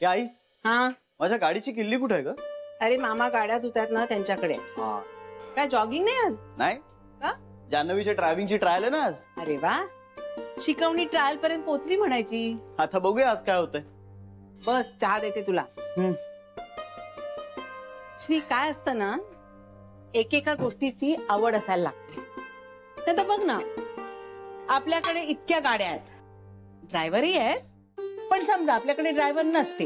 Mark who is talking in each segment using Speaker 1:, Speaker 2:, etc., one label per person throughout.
Speaker 1: या आई,
Speaker 2: हाँ
Speaker 1: माझ्या गाडीची किल्ली कुठे आहे ग?
Speaker 2: अरे मामा गाड्या धुतात ना त्यांच्याकडे. काय जॉगिंग नाही आज?
Speaker 1: नाही
Speaker 2: का?
Speaker 1: जान्हवीच्या ड्रायव्हिंगची ट्रायल आहे ना आज.
Speaker 2: अरे वा, शिकवणी ट्रायल पर्यंत पोहोचली म्हणायची.
Speaker 1: आता बघूया आज काय होतंय.
Speaker 2: बस चहा देते तुला. श्री, काय असतं ना, एकेका गोष्टीची आवड असायला लागते. नाही तर बघ ना, आपल्याकडे इतक्या गाड्या आहेत, ड्रायव्हरही आहेत, पण समजा आपल्याकडे ड्रायव्हर नसते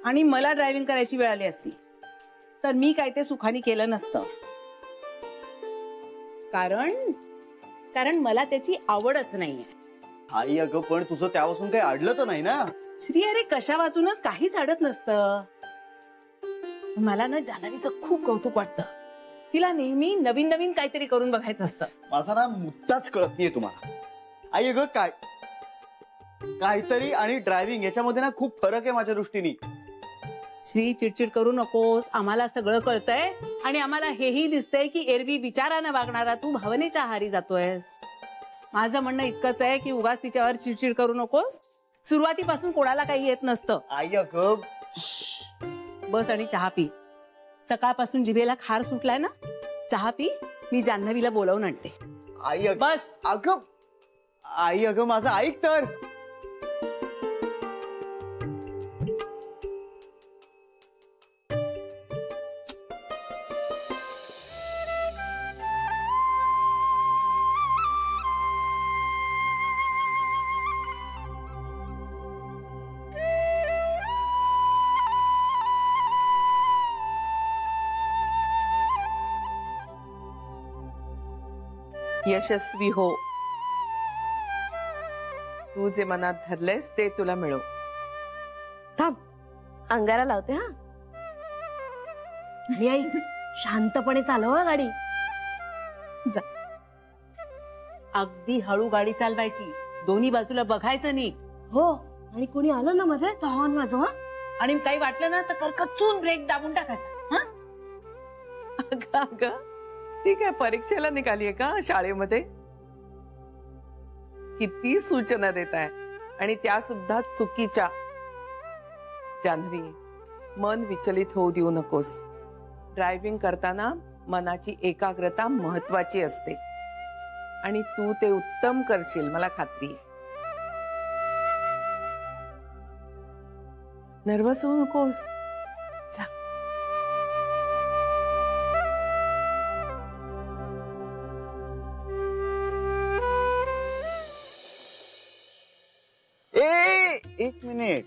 Speaker 2: आणि मला ड्रायव्हिंग करायची वेळ आली असती तर मी काय ते सुखाने केलं नसतं. कारण मला त्याची आवडच नाहीये.
Speaker 1: आई अगं, पण तुझं त्यापासून काही अडलं तर नाही ना?
Speaker 2: श्री, अरे कशा वाचूनच काहीच अडत नसतं. मला ना जान्हवीचं खूप कौतुक वाटतं. तिला नेहमी नवीन नवीन काहीतरी करून बघायचं असतं.
Speaker 1: माझा ना मुद्दाच कळत नाहीये तुम्हाला. आई अगं, काहीतरी आणि ड्रायव्हिंग याच्यामध्ये ना खूप फरक आहे माझ्या दृष्टीने.
Speaker 2: श्री, चिडचिड करू नकोस. आम्हाला सगळं कळतंय आणि आम्हाला हेही दिसतंय की एरवी विचारानं वागणारा तू भावनेच्या आहारी जातोयस. माझं म्हणणं इतकंच आहे की उगाच तिच्यावर चिडचिड करू नकोस. सुरुवातीपासून कोणाला काही येत नसतं.
Speaker 1: आई अगं,
Speaker 2: बस आणि चहा पी. सकाळपासून जिभेला खार सुटलाय ना, चहा पी. मी जान्हवीला बोलावून आणते.
Speaker 1: आई अगं,
Speaker 2: बस.
Speaker 1: आई अगं, माझं ऐक तर.
Speaker 3: यशस्वी हो. तू जे मनात धरलेस ते तुला मिळो.
Speaker 4: थांब, अंगारा लावते. हा, आणि आई शांतपणे चालव हा गाडी.
Speaker 2: जा. अगदी हळू गाडी चालवायची. दोन्ही बाजूला बघायचं नीट.
Speaker 4: हो, आणि कोणी आलं ना मध्ये तर हॉर्न वाजव.
Speaker 2: आणि काही वाटलं ना तर करकचून ब्रेक दाबून टाकायचा. हा,
Speaker 3: अगं, ती काय परीक्षेला निघालीये का शाळेमध्ये? किती सूचना देत आहे आणि त्या सुद्धा चुकीच्या. जान्हवी, मन विचलित होऊ देऊ नकोस. ड्रायव्हिंग करताना मनाची एकाग्रता महत्वाची असते आणि तू ते उत्तम करशील, मला खात्री आहे. नर्वस होऊ नकोस. जा.
Speaker 1: एक मिनिट.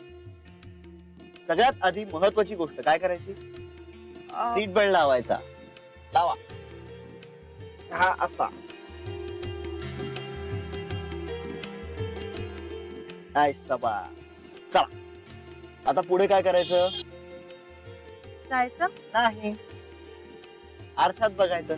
Speaker 1: सगळ्यात आधी महत्वाची गोष्ट काय करायची? सीट बेल्ट लावायचा. लावा. हा असा. शाबास. चला, आता पुढे काय करायचं?
Speaker 4: जायचं
Speaker 1: नाही, आरशात बघायचं.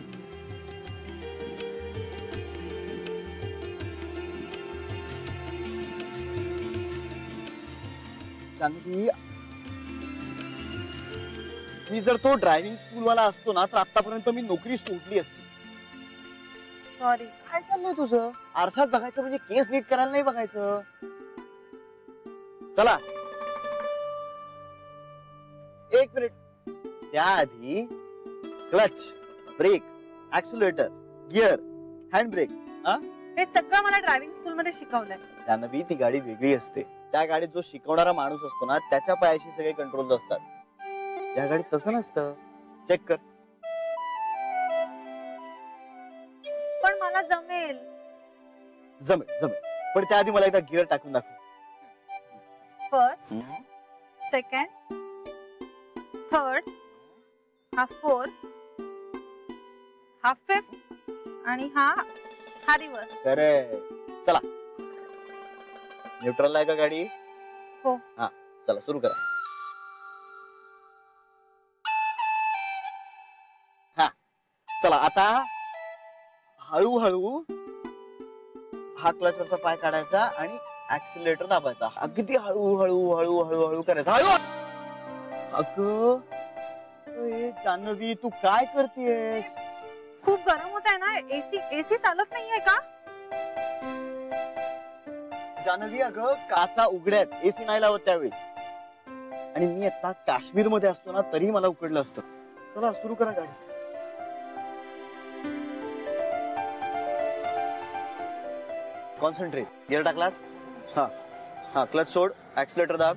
Speaker 1: मी जर तो ड्रायव्हिंग स्कूल वाला असतो ना तर आतापर्यंत मी नोकरी सोडली असती.
Speaker 4: सॉरी.
Speaker 1: काय चाललंय तुझं? आरशात बघायचं म्हणजे केस नीट करायला नाही बघायचं. चला, एक मिनिट. त्याआधी clutch, brake, accelerator, gear, hand brake.
Speaker 4: हे सगळं मला ड्रायव्हिंग स्कूल मध्ये शिकवलंय.
Speaker 1: त्यानंतर ती गाडी वेगळी असते. त्या गाडीत जो शिकवणारा माणूस असतो ना त्याच्या पायाशी सगळे कंट्रोल असतात. या गाडीत तसं नसतं. चेक कर.
Speaker 4: पण मला जमेल.
Speaker 1: जमेल, पण त्याआधी मला एकदा गिअर टाकून दाखव.
Speaker 4: फर्स्ट, सेकंड, थर्ड, हा फोर्थ, हा फिफ्थ आणि हा रिव्हर्स.
Speaker 1: अरे चला. न्यूट्रल आहे का गाडी?
Speaker 4: हो.
Speaker 1: हा, चला सुरू करा. हा, चला आता हळूहळू हा क्लचवरचा पाय काढायचा आणि ऍक्सिलरेटर दाबायचा. अगदी हळूहळू हळूहळू हळू करायचा. हळू. अगं जान्हवी, तू काय करतेस?
Speaker 4: खूप गरम होत आहे ना. एसी चालत नाहीये का?
Speaker 1: जान्हवी, अगं काचा उघड्यात, एसी नाही लावत त्यावेळी. आणि मी आता काश्मीर मध्ये असतो ना तरी मला उकडलं असतं. चला सुरू करा गाडी. कॉन्सन्ट्रेट. गिअर टाकलास? हा हा, क्लच सोड, ऍक्सिलेटर दाब.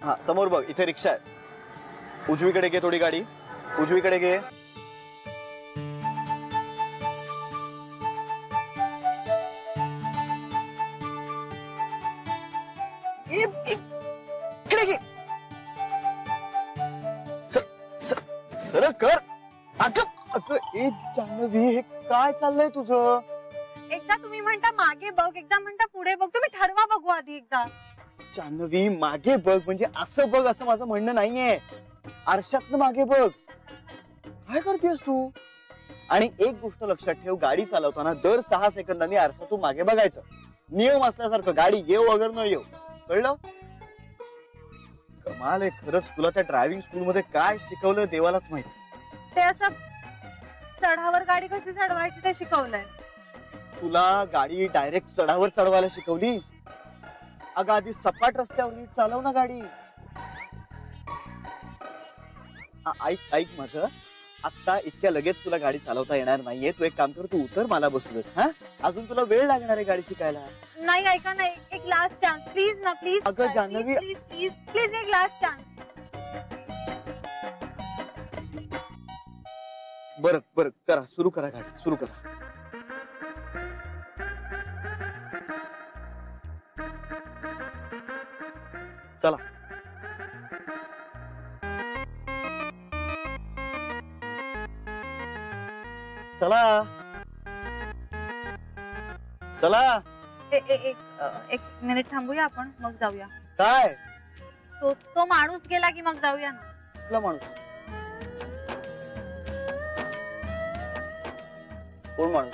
Speaker 1: हा, समोर बघ, इथे रिक्षा आहे. उजवीकडे घे थोडी गाडी, उजवीकडे घे. इकडे घे. सरळ कर. ए जान्हवी, हे काय चाललंय तुझं?
Speaker 4: एकदा तुम्ही म्हणता मागे बघ, एकदा म्हणता पुढे बघ. तुम्ही ठरवा बघू आधी एकदा.
Speaker 1: जान्हवी, मागे बघ म्हणजे असं बघ असं माझं म्हणणं नाहीये. आरशातनं मागे बघ. काय करतेस तू? आणि एक गोष्ट लक्षात ठेव, गाडी चालवताना दर 6 सेकंदांनी आरशातून मागे बघायचं. नियम असल्यासारखं. गाडी येऊ वगैरे न येऊ, कळलं? कमाल आहे खरंच. तुला त्या ड्रायव्हिंग स्कूल मध्ये काय शिकवलं देवालाच माहिती.
Speaker 4: ते असं चढावर गाडी कशी चढवायची ते शिकवलंय.
Speaker 1: तुला गाडी डायरेक्ट चढावर चढवायला शिकवली? अगं आधी सपाट रस्त्यावर नीट चालव ना गाडी. ऐक ऐक माझं, आता इतक्या लगेच तुला गाडी चालवता येणार नाहीये. तू एक काम कर, तू उतर, मला बसू दे. हा, अजून तुला वेळ लागणार आहे गाडी शिकायला.
Speaker 4: नाही, ऐका ना, एक लास्ट चान्स प्लीज ना, प्लीज.
Speaker 1: अगं जान्हवी,
Speaker 4: प्लीज प्लीज प्लीज एक लास्ट चान्स.
Speaker 1: बरं बरं करा, सुरू करा गाडी, सुरू करा. चला. चला चला.
Speaker 4: एक मिनिट थांबूया आपण, मग जाऊया.
Speaker 1: काय?
Speaker 4: तो माणूस गेला की मग जाऊया ना.
Speaker 1: कुठला माणूस? कोण माणूस?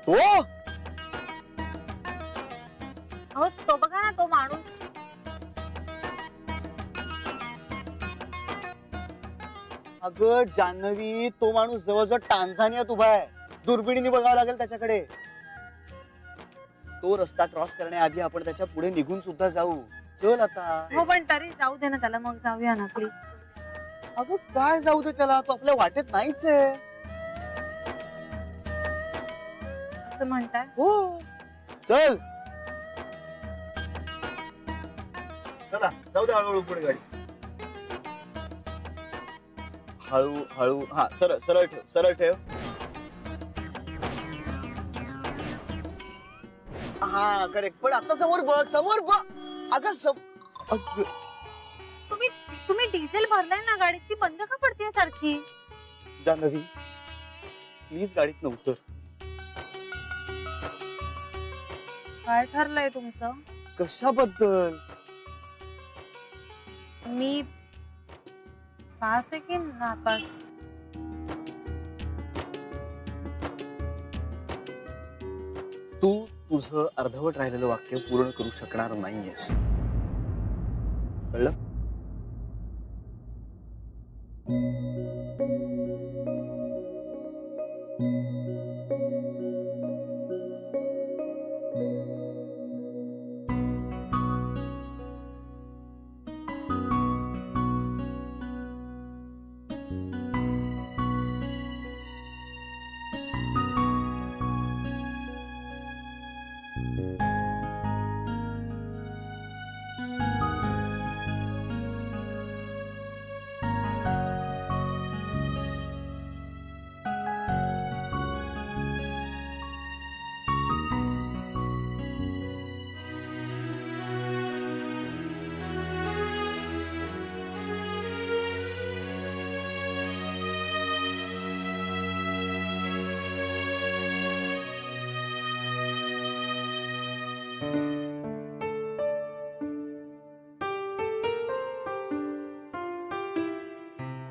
Speaker 1: तो?
Speaker 4: हो, तो बघा ना, तो माणूस.
Speaker 1: अगं जान्हवी, तो माणूस जवळजवळ टांझानियात उभा आहे. दुर्बिणीने बघावं लागेल त्याच्याकडे. तो रस्ता क्रॉस करण्याआधी आपण त्याच्या पुढे निघून सुद्धा जाऊ. चल आता.
Speaker 4: हो, पण तरी जाऊ दे ना त्याला, मग जाऊया ना प्लीज.
Speaker 1: अगं काय जाऊ दे त्याला, तो आपल्या वाटेत नाहीच आहे.
Speaker 4: असं म्हणताय?
Speaker 1: हो, चल. चला जाऊ दे, हळूहळू पुढे गाडी. हळू हळू. हा, सरळ सरळ ठेव, सरळ ठेव. हा करेक्ट. पण आता समोर बघ, समोर बघ. अगं
Speaker 4: तुम्ही डिझेल भरलाय ना गाडीत, ती बंद का पडते सारखी?
Speaker 1: जान्हवी, प्लीज गाडीत नव्हतं.
Speaker 4: काय ठरलंय तुमचं?
Speaker 1: कशाबद्दल?
Speaker 4: मी पास आहे की नापास?
Speaker 1: तू तुझं अर्धवट राहिलेलं वाक्य पूर्ण करू शकणार नाहीयेस, कळलं?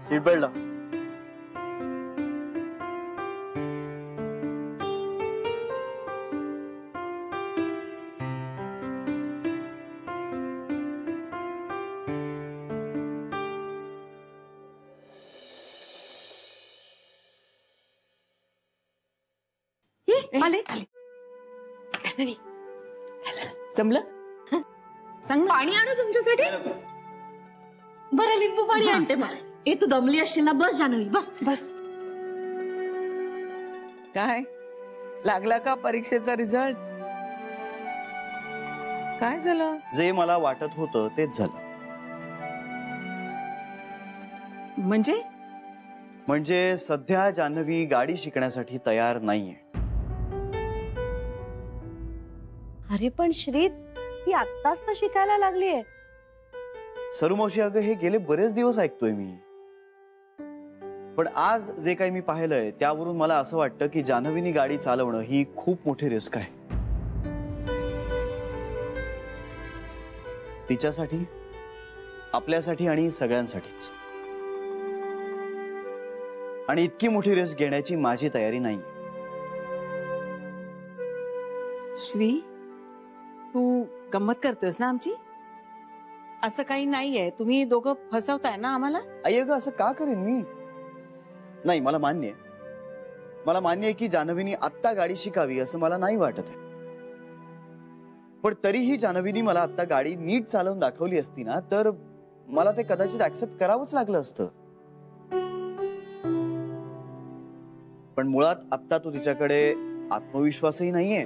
Speaker 1: सीट बेल्ट लाव.
Speaker 2: आले आले. जान्हवी, काय झालं? जमलं? सांग ना.
Speaker 5: पाणी आणू तुमच्यासाठी?
Speaker 1: नाही नको.
Speaker 5: बरं लिंबू पाणी आणते मला. ए तू दमली असशील ना, बस जान्हवी बस.
Speaker 2: बस.
Speaker 3: काय लागला का परीक्षेचा रिझल्ट? काय झालं?
Speaker 1: जे मला वाटत होतं तेच झालं. म्हणजे सध्या जान्हवी गाडी शिकण्यासाठी तयार नाहीये.
Speaker 5: अरे पण श्री, ती आत्ताच ना शिकायला लागलीये.
Speaker 1: सरुमावशी, अगं हे गेले बरेच दिवस ऐकतोय मी, पण आज जे काही मी पाहिलंय त्यावरून मला असं वाटतं की जान्हवीनी गाडी चालवणं ही खूप मोठी रिस्क आहे. तिच्यासाठी, आपल्यासाठी आणि सगळ्यांसाठीच. आणि इतकी मोठी रिस्क घेण्याची माझी तयारी नाही.
Speaker 2: श्री, तू गंमत करतोस ना आमची? असं काही नाहीये. तुम्ही दोघं फसवताय ना आम्हाला?
Speaker 1: आई अगं असं का करेन मी? नाही, मला मान्य आहे की जान्हवीनी आत्ता गाडी शिकावी असं मला नाही वाटत आहे. पण तरीही जान्हवीनी मला आत्ता गाडी नीट चालवून दाखवली असती ना, तर मला ते कदाचित ऍक्सेप्ट करावंच लागलं असतं. पण मुळात आत्ता तो तिच्याकडे आत्मविश्वासही नाहीये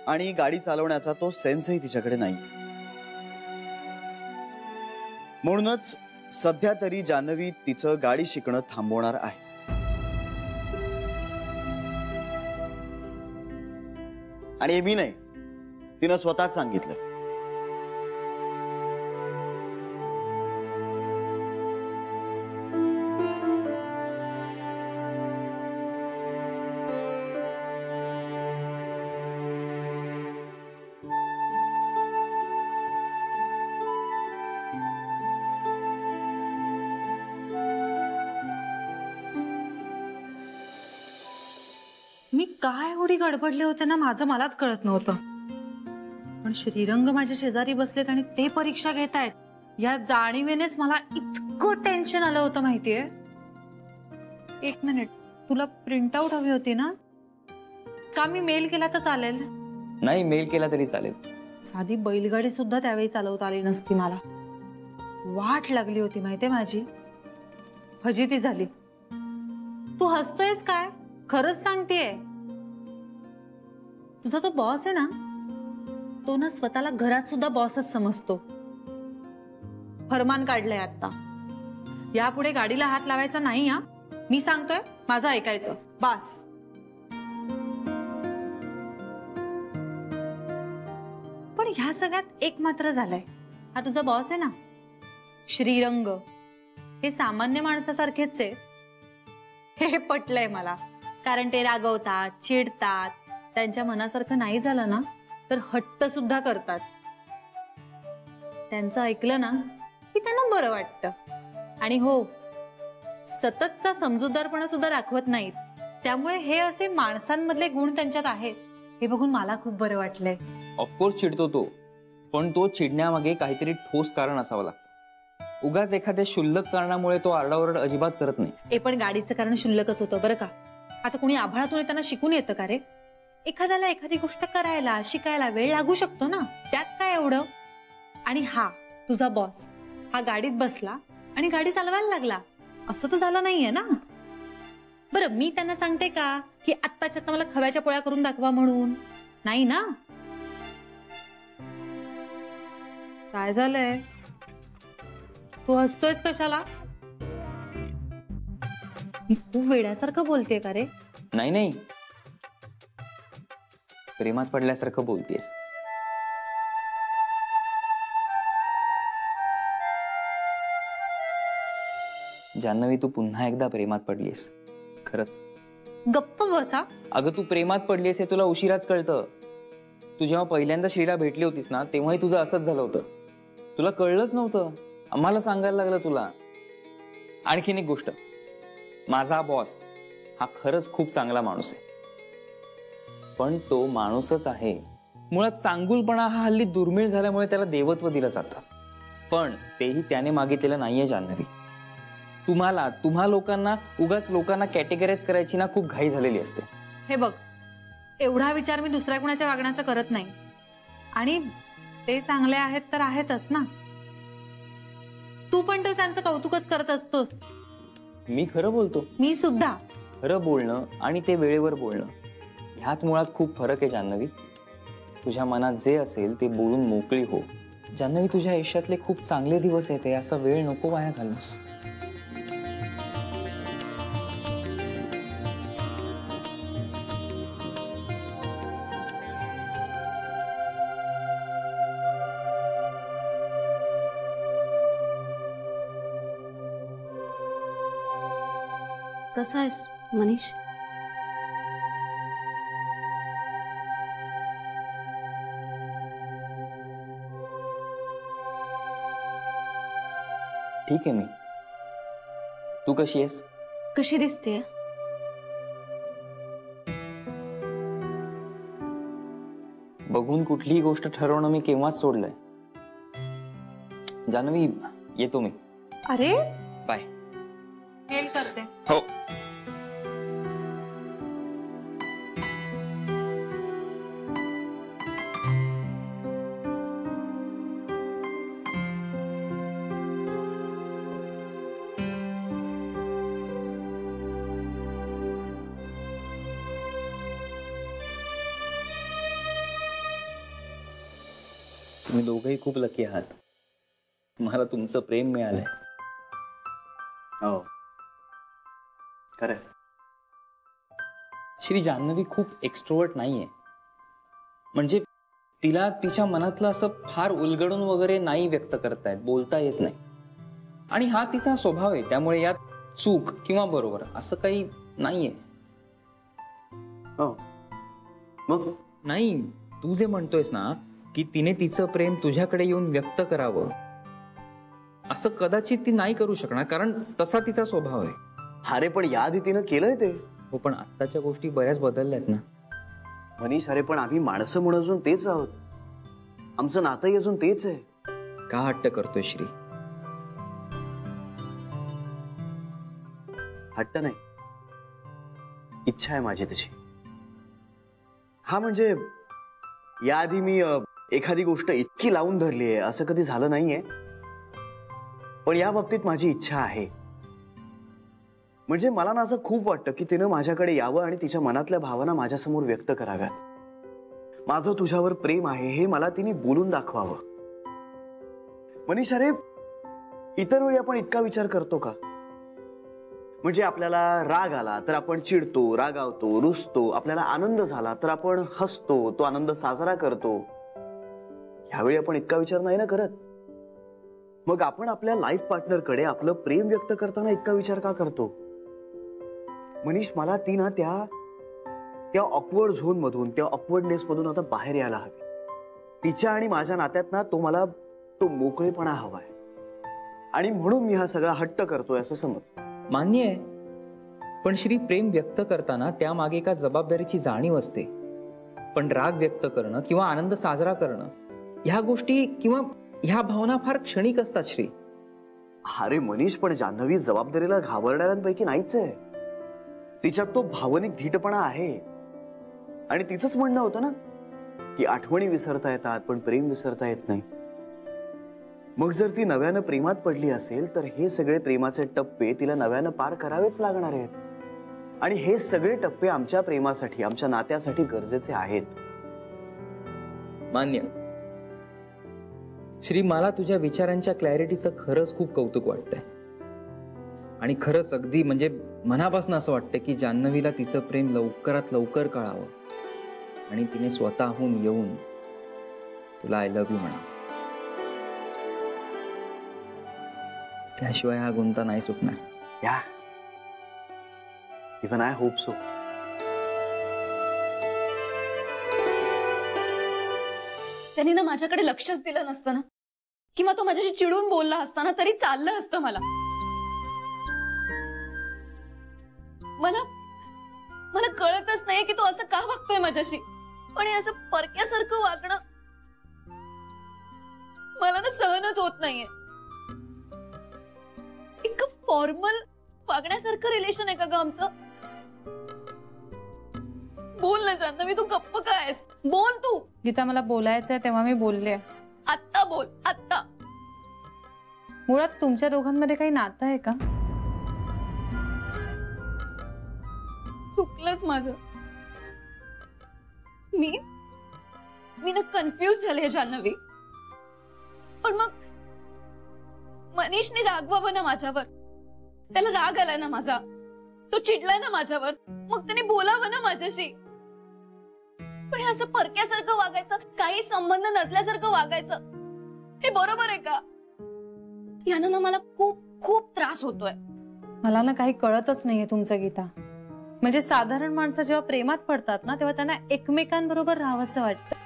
Speaker 1: आणि गाडी चालवण्याचा तो सेन्सही तिच्याकडे नाही. म्हणूनच सध्या तरी जान्हवी तिचं गाडी शिकणं थांबवणार आहे. आणि हे मी नाही, तिनं स्वतःच सांगितलं.
Speaker 4: मी काय एवढी गडबडले होते ना, माझं मलाच कळत नव्हतं. पण श्रीरंग माझ्या शेजारी बसलेत आणि ते परीक्षा घेतायत या जाणीवेनेच मला इतकं टेन्शन आलं होतं माहितीये. एक मिनिट, तुला प्रिंट आउट हवी होती ना? का मी मेल केला तर चालेल?
Speaker 6: नाही, मेल केला तरी चालेल.
Speaker 4: साधी बैलगाडी सुद्धा त्यावेळी चालवता आली नसती मला. वाट लागली होती माहितीये माझी, फजिती झाली. तू हसतोयस काय? खरंच सांगतेय. तुझा तो बॉस आहे ना, तो ना स्वतःला घरात सुद्धा बॉसच समजतो. फरमान काढलंय आता, यापुढे गाडीला हात लावायचा नाही. हा, मी सांगतोय, माझं ऐकायचं बास. पण ह्या सगळ्यात एक मात्र झालंय, हा तुझा बॉस आहे ना श्रीरंग, हे सामान्य माणसासारखेच आहे. हे पटलंय मला. कारण ते रागवतात, चिडतात, त्यांच्या मनासारखं नाही झालं ना तर हट्ट सुद्धा करतात. त्यांचं ऐकलं ना की त्यांना बरं वाटतं. आणि हो, सततचा समजूतदारपणा सुद्धा दाखवत नाहीत. त्यामुळे हे असे माणसांमधले गुण त्यांच्यात आहेत, हे बघून मला खूप बरं वाटलंय.
Speaker 6: ऑफकोर्स चिडतो तो, पण तो चिडण्यामागे काहीतरी ठोस कारण असावं लागतं. उगाच एखाद्या क्षुल्लक कारणामुळे तो आरडाओरड अजिबात करत नाही.
Speaker 4: हे पण गाडीचं कारण क्षुल्लकच होतं बरं का. आता कुणी आभाळातून येताना शिकून येतं का रे? एखाद्याला एखादी गोष्ट करायला, शिकायला वेळ लागू शकतो ना, त्यात काय एवढं? आणि हा तुझा बॉस, हा गाडीत बसला आणि गाडी चालवायला लागला, असं तर झालं नाहीये ना? बरं, मी त्यांना सांगते का की आत्ताच्या आता मला खव्याच्या पोळ्या करून दाखवा म्हणून? नाही ना. काय झालंय? तू हसतोयस कशाला? मी खूप वेड्यासारखं बोलतेय का रे?
Speaker 6: नाही नाही, प्रेमात पडल्यासारखं बोलतेस. जान्हवी, तू पुन्हा एकदा प्रेमात पडलीस. खरंच.
Speaker 4: गप्प बसा.
Speaker 6: अगं, तू प्रेमात पडलीस हे तुला उशिराच कळतं. तू जेव्हा पहिल्यांदा श्रीला भेटली होतीस ना, तेव्हाही तुझं असंच झालं होतं. तुला कळलंच नव्हतं, आम्हाला सांगायला लागलं तुला. आणखीन एक गोष्ट, माझा बॉस हा खरंच खूप चांगला माणूस आहे, पण तो माणूसच आहे. मुळात चांगुलपणा हा हल्ली दुर्मिळ झाल्यामुळे त्याला देवत्व दिलं जातं, पण तेही त्याने मागितलेलं नाहीये जान्हवी. तुम्हा लोकांना उगाच लोकांना कॅटेगराईज करायची ना खूप घाई झालेली असते.
Speaker 4: हे बघ, एवढा विचार मी दुसऱ्या कुणाच्या वागण्याचा करत नाही. आणि ते चांगले आहेत तर आहेतच ना. तू पण तर त्यांचं कौतुकच करत असतोस.
Speaker 6: मी खरं बोलतो.
Speaker 4: मी सुद्धा.
Speaker 6: खरं बोलणं आणि ते वेळेवर बोलणं ह्यात मुळात खूप फरक आहे जान्हवी. तुझ्या मनात जे असेल ते बोलून मोकळी हो. जान्हवी, तुझ्या आयुष्यातले खूप चांगले दिवस येते, असा वेळ नको वाया घालूस.
Speaker 5: कसा आहेस मनीष?
Speaker 6: ठीक आहे मी. तू कशी आहेस?
Speaker 5: कशी दिसते?
Speaker 6: बघून कुठलीही गोष्ट ठरवणं मी केव्हाच सोडलंय. जान्हवी, येतो मी.
Speaker 4: अरे
Speaker 6: बाय.
Speaker 4: मेल करते.
Speaker 6: हो. तुम्ही दोघंही खूप लकी आहात. मला तुमचं प्रेम मिळालंय.
Speaker 1: हो खरं.
Speaker 6: श्री, जान्हवी खूप एक्स्ट्रोवर्ट नाहीये. म्हणजे तिला तिच्या मनातलं असं फार उलगडून वगैरे नाही व्यक्त करता येत, बोलता येत नाही. आणि हा तिचा स्वभाव आहे, त्यामुळे यात चूक किंवा बरोबर असं काही नाहीये.
Speaker 1: हो मग
Speaker 6: नाही, तू जे म्हणतोयस ना की तिने तिचं प्रेम तुझ्याकडे येऊन व्यक्त करावं, असं कदाचित ती नाही करू शकणार, कारण तसा तिचा स्वभाव आहे.
Speaker 1: अरे पण याआधी तिनं केलंय ते.
Speaker 6: हो, पण आत्ताच्या गोष्टी बऱ्याच बदलल्यात ना
Speaker 1: मनीष. अरे पण आम्ही माणसं म्हणून अजून तेच आहोत. आमचं नातंही अजून तेच आहे.
Speaker 6: का हट्ट करतोय श्री?
Speaker 1: हट्ट नाही, इच्छा आहे माझी तशी. हा म्हणजे याआधी मी एखादी गोष्ट इतकी लावून धरली आहे असं कधी झालं नाहीये, पण या बाबतीत माझी इच्छा आहे. म्हणजे मला ना असं खूप वाटतं की तिनं माझ्याकडे यावं आणि तिच्या मनातल्या भावना माझ्यासमोर व्यक्त कराव्यात. माझं तुझ्यावर प्रेम आहे हे मला तिने बोलून दाखवावं. मनीष, अरे इतर वेळी आपण इतका विचार करतो का? म्हणजे आपल्याला राग आला तर आपण चिडतो, रागावतो, रुसतो. आपल्याला आनंद झाला तर आपण हसतो, तो आनंद साजरा करतो. ह्यावेळी आपण इतका विचार नाही ना करत. मग आपण आपल्या लाईफ पार्टनरकडे आपलं प्रेम व्यक्त करताना इतका विचार का करतो? मनीष, मला ती ना त्या ऑकवर्ड झोन मधून, त्या ऑकवर्डनेस मधून आता बाहेर यायला हवी. तिच्या आणि माझ्या नात्यात ना मला तो मोकळेपणा हवाय. आणि म्हणून मी हा सगळा हट्ट करतोय असं समज.
Speaker 6: मान्य आहे, पण श्री, प्रेम व्यक्त करताना त्यामागे एका जबाबदारीची जाणीव असते. पण राग व्यक्त करणं किंवा आनंद साजरा करणं ह्या गोष्टी किंवा ह्या भावना फार क्षणिक असतात श्री.
Speaker 1: अरे मनीष, पण जान्हवी जबाबदारीला घाबरणाऱ्यांपैकी नाहीच आहे. तिच्यात तो भावनिक धीटपणा आहे. आणि तिचंच म्हणणं होतं ना की आठवणी विसरता येतात पण प्रेम विसरता येत नाही. मग जर ती नव्यानं प्रेमात पडली असेल तर हे सगळे प्रेमाचे टप्पे तिला नव्यानं पार करावेच लागणार आहेत. आणि हे सगळे टप्पे आमच्या प्रेमासाठी, आमच्या नात्यासाठी गरजेचे आहेत.
Speaker 6: मान्य. श्री, मला तुझ्या विचारांच्या क्लॅरिटीचं खरंच खूप कौतुक वाटतंय. आणि खरंच अगदी म्हणजे मनापासून असं वाटतं की जान्हवीला तिचं प्रेम लवकरात लवकर कळावं आणि तिने स्वतःहून येऊन तुला आय लव्ह यू म्हणावं. त्याशिवाय हा गुंता नाही सुटणार.
Speaker 1: या इवन आय होप सो.
Speaker 5: त्यांनी ना माझ्याकडे लक्षच दिलं नसतं ना, किंवा तो माझ्याशी चिडून बोलला असताना तरी चाललं असतं. मला कळतच नाही की तो असं का वागतोय माझ्याशी. पण हे असं परक्यासारखं वागणं मला ना सहनच होत नाहीये. एक फॉर्मल वागण्यासारखं रिलेशन आहे का ग आमचं? बोल ना जान्हवी, तू गप्प काय आहेस? बोल तू.
Speaker 4: गीता, मला बोलायचंय तेव्हा मी बोलले.
Speaker 5: आत्ता बोल, आत्ता.
Speaker 4: मुळात तुमच्या दोघांमध्ये काही नातं आहे का?
Speaker 5: चुकलंच माझं. मी ना कन्फ्युज झाले जान्हवी. पण मग मनीषने रागवावं ना माझ्यावर. त्याला राग आलाय ना माझा, तो चिडलाय ना माझ्यावर, मग त्याने बोलावं ना माझ्याशी. पण हे असं परक्यासारखं वागायचं, काही संबंध नसल्यासारखं वागायचं, हे बरोबर आहे का? यानं ना मला खूप खूप त्रास होतोय.
Speaker 4: मला ना काही कळतच नाहीये तुमचं गीता. म्हणजे साधारण माणसं जेव्हा प्रेमात पडतात ना, तेव्हा त्यांना एकमेकांबरोबर राहावंसं वाटतं.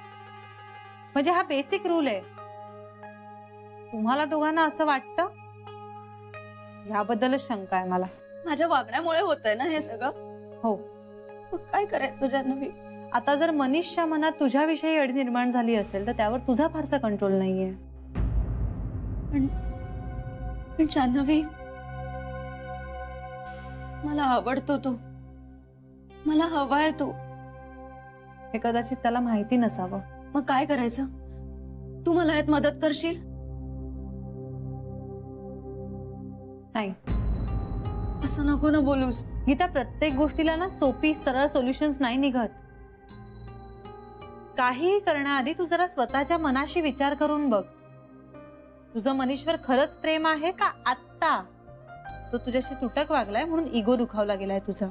Speaker 4: म्हणजे हा बेसिक रूल आहे. तुम्हाला दोघांना असं वाटतं? याबद्दलच शंका आहे मला.
Speaker 5: माझ्या वागण्यामुळे होतंय ना हे सगळं?
Speaker 4: हो.
Speaker 5: मग काय करायचं जान्हवी?
Speaker 4: आता जर मनीषच्या मनात तुझ्याविषयी अडी निर्माण झाली असेल तर त्यावर तुझा फारसा कंट्रोल नाहीये.
Speaker 5: पण जान्हवी, मला आवडतो तो, मला हवाय तो.
Speaker 4: हे कदाचित त्याला माहिती नसावं.
Speaker 5: मग काय करायचं? तू मला यात मदत करशील?
Speaker 4: नाही.
Speaker 5: असं नको ना बोलूस.
Speaker 4: गीता, प्रत्येक गोष्टीला ना सोपी सरळ सोल्युशन्स नाही निघत. काहीही करण्याआधी तू जरा स्वतःच्या मनाशी विचार करून बघ. तुझं मनीषवर खरंच प्रेम आहे का आत्ता तो तुझ्याशी तुटक वागलाय म्हणून इगो दुखावला गेलाय तुझा?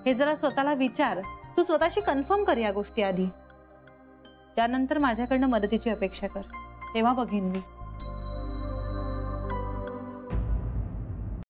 Speaker 4: हे जरा स्वतःला विचार. तू स्वतःशी कन्फर्म कर या गोष्टी आधी. त्यानंतर माझ्याकडनं मदतीची अपेक्षा कर, तेव्हा बघेन मी.